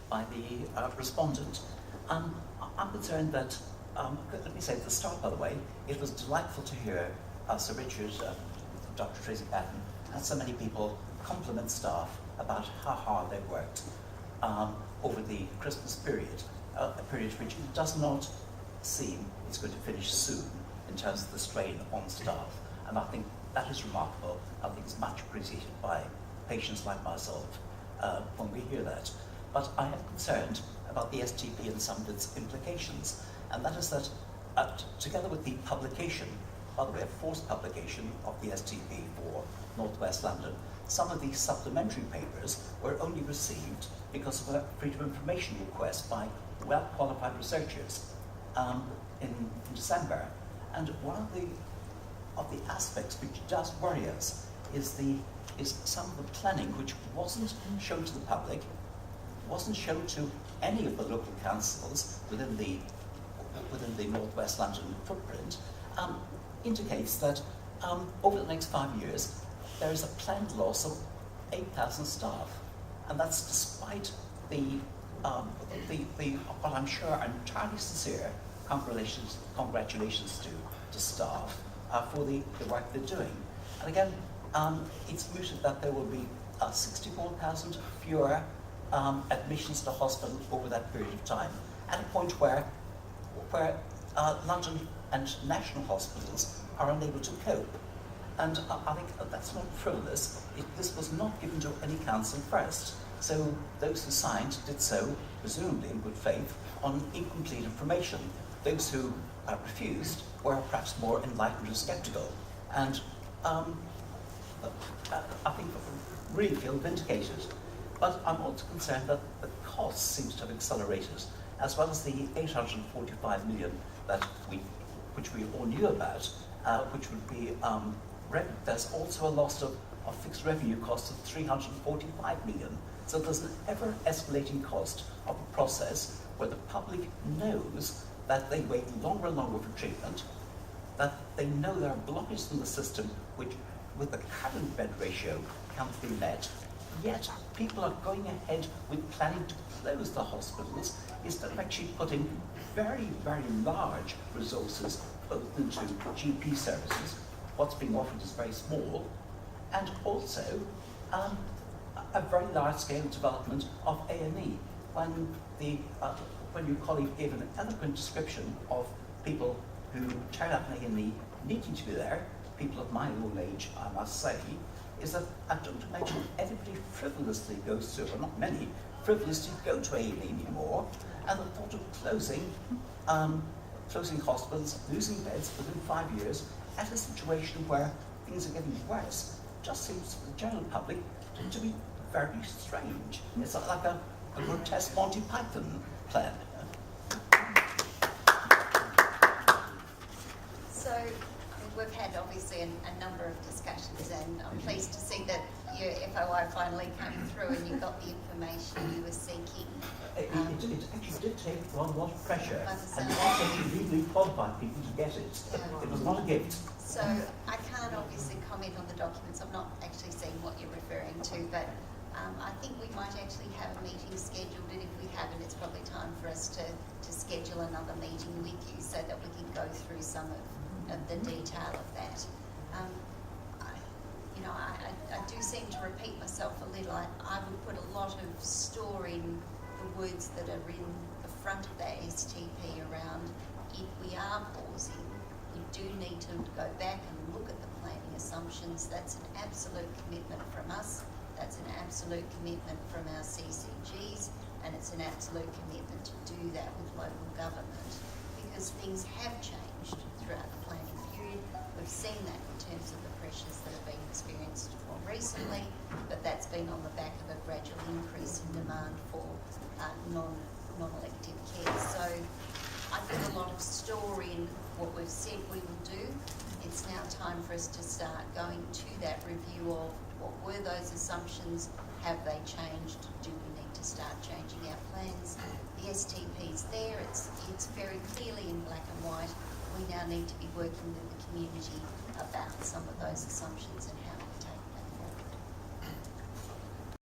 by the respondent. I'm concerned that, let me say at the start, by the way, it was delightful to hear Sir Richard, Dr. Tracy Patton, and so many people compliment staff about how hard they worked over the Christmas period, a period which does not seem it's going to finish soon in terms of the strain on staff. And I think that is remarkable. I think it's much appreciated by patients like myself when we hear that. But I am concerned about the STP and some of its implications. And that is that together with the publication, by the way, a forced publication of the STP for North West London, some of these supplementary papers were only received because of a Freedom of Information request by well-qualified researchers in December. And one of the aspects which does worry us is some of the planning which wasn't shown to the public, wasn't shown to any of the local councils within the North West London footprint, indicates that over the next 5 years there is a planned loss of 8,000 staff, and that's despite what I'm sure are entirely sincere congratulations to staff for the work they're doing. And again, it's mooted that there will be 64,000 fewer admissions to hospital over that period of time, at a point where London and national hospitals are unable to cope. And I think that's not frivolous. This was not given to any council first. So those who signed did so, presumably in good faith, on incomplete information. Those who refused were perhaps more enlightened or sceptical. And I think really feel vindicated. But I'm also concerned that the cost seems to have accelerated, as well as the 845 million which we all knew about, which would be there's also a loss of fixed revenue costs of 345 million. So there's an ever-escalating cost of a process where the public knows that they wait longer and longer for treatment, that they know there are blockages in the system which, with the current bed ratio, can't be met. Yet people are going ahead with planning to close the hospitals instead of actually putting very, very large resources both into GP services. What's being offered is very small, and also a very large-scale development of A&E. When your colleague gave an eloquent description of people who turn up in A&E needing to be there, people of my own age, I must say, is that I don't imagine everybody frivolously goes to, or not many, frivolously go to A&E anymore, and the thought of closing hospitals, losing beds within 5 years, at a situation where things are getting worse, just seems to the general public to be very strange. It's like a grotesque Monty Python plan. So, we've had obviously a number of discussions, and I'm pleased to see that your FOI finally came through and you got the information you were seeking. It actually did take a lot of pressure, and it also legally qualified people to get it. Yeah. It was not a gift. So I can't obviously comment on the documents. I'm not actually seeing what you're referring to, but I think we might actually have a meeting scheduled, and if we haven't, it's probably time for us to schedule another meeting with you so that we can go through some of the detail of that. I do seem to repeat myself a little. I would put a lot of store in the words that are in the front of that STP around, if we are pausing, we do need to go back and look at the planning assumptions. That's an absolute commitment from us. That's an absolute commitment from our CCGs, and it's an absolute commitment to do that with local government, because things have changed throughout the planning period. We've seen that in terms of the pressures that have been experienced more recently, but that's been on the back of a gradual increase in demand for non-elective care. So I put a lot of store in what we've said we will do. It's now time for us to start going to that review of what were those assumptions, have they changed, do we need to start changing our plans? The STP's there, it's very clearly in black and white. We now need to be working with the community about some of those assumptions and how